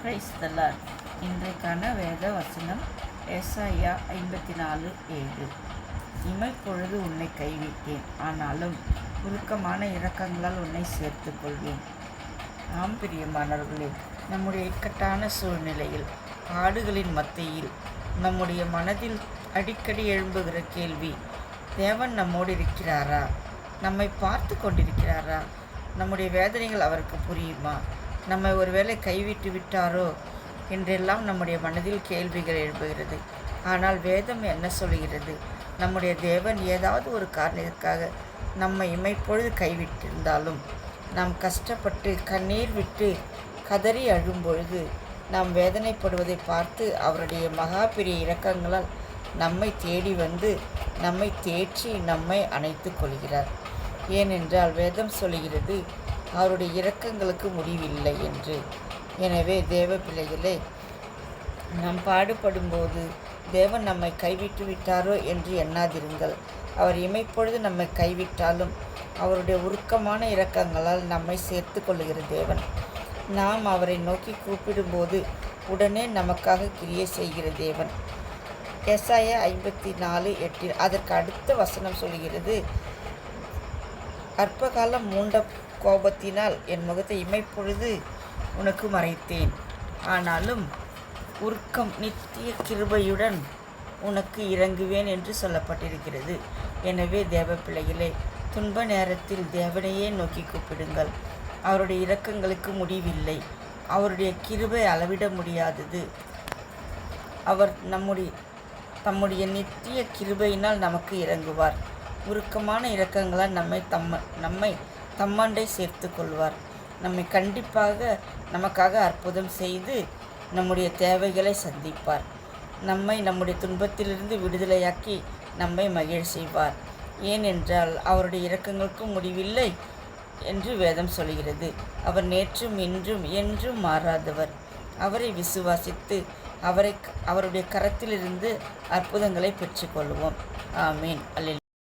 Praise the Lord. இன்றைக்கான வேத வசனம் ஏசாயா 54:7. இமைப்பொழுது உன்னை கைவிட்டேன், ஆனாலும் உருக்கமான இரக்கங்களால் உன்னை சேர்த்து கொள்வேன். ஆம் பிரியமானவர்களே, நம்முடைய இக்கட்டான சூழ்நிலையில், பாடுகளின் மத்தியில் நம்முடைய மனதில் அடிக்கடி எழும்புகிற கேள்வி, தேவன் நம்மோடு இருக்கிறாரா? நம்மை பார்த்து கொண்டிருக்கிறாரா? நம்முடைய வேதனைகள் அவருக்கு புரியுமா? நம்மை ஒருவேளை கைவிட்டு விட்டாரோ என்றெல்லாம் நம்முடைய மனதில் கேள்விகள் எழுப்புகிறது. ஆனால் வேதம் என்ன சொல்கிறது? நம்முடைய தேவன் ஏதாவது ஒரு காரணத்திற்காக நம்மை இமைப்பொழுது கைவிட்டிருந்தாலும், நாம் கஷ்டப்பட்டு கண்ணீர் விட்டு கதறி அழும்பொழுது நாம் வேதனைப்படுவதை பார்த்து அவருடைய மகா பெரிய இரக்கங்களால் நம்மை தேடி வந்து நம்மை தேற்றி நம்மை அணைத்து கொள்கிறார். ஏனென்றால் வேதம் சொல்கிறது, அவருடைய இரக்கங்களுக்கு முடிவில்லை என்று. எனவே தேவ பிள்ளைகளே, நாம் பாடுபடும்போது தேவன் நம்மை கைவிட்டு விட்டாரோ என்று எண்ணாதிருங்கள். அவர் இமைப்பொழுது நம்மை கைவிட்டாலும் அவருடைய உருக்கமான இரக்கங்களால் நம்மை சேர்த்து கொள்ளுகிற தேவன். நாம் அவரை நோக்கி கூப்பிடும்போது உடனே நமக்காக கிரியை செய்கிற தேவன். ஏசாயா 54:8 அதற்கு அடுத்த வசனம் சொல்கிறது, அற்பகாலம் மூண்ட கோபத்தினால் என் முகத்தை இமைப்பொழுது உனக்கு மறைத்தேன், ஆனாலும் உருக்கம் நித்திய கிருபையுடன் உனக்கு இறங்குவேன் என்று சொல்லப்பட்டிருக்கிறது. எனவே தேவ பிள்ளைகளே, துன்ப நேரத்தில் தேவனையே நோக்கி கூப்பிடுங்கள். அவருடைய இரக்கங்களுக்கு முடிவில்லை. அவருடைய கிருபை அளவிட முடியாதது. அவர் தம்முடைய நித்திய கிருபையினால் நமக்கு இறங்குவார். உருக்கமான இரக்கங்களால் நம்மை தம்மண்டை சேர்த்து கொள்வார். நம்மை கண்டிப்பாக நமக்காக அற்புதம் செய்து நம்முடைய தேவைகளை சந்திப்பார். நம்முடைய துன்பத்திலிருந்து விடுதலையாக்கி நம்மை மகிழ செய்வார். ஏனென்றால் அவருடைய இரக்கங்களுக்கும் முடிவில்லை என்று வேதம் சொல்கிறது. அவர் நேற்றும் இன்றும் என்றும் மாறாதவர். அவரை விசுவாசித்து அவருடைய கரத்திலிருந்து அற்புதங்களை பெற்றுக்கொள்வோம். ஆமீன். அல்லேலூயா.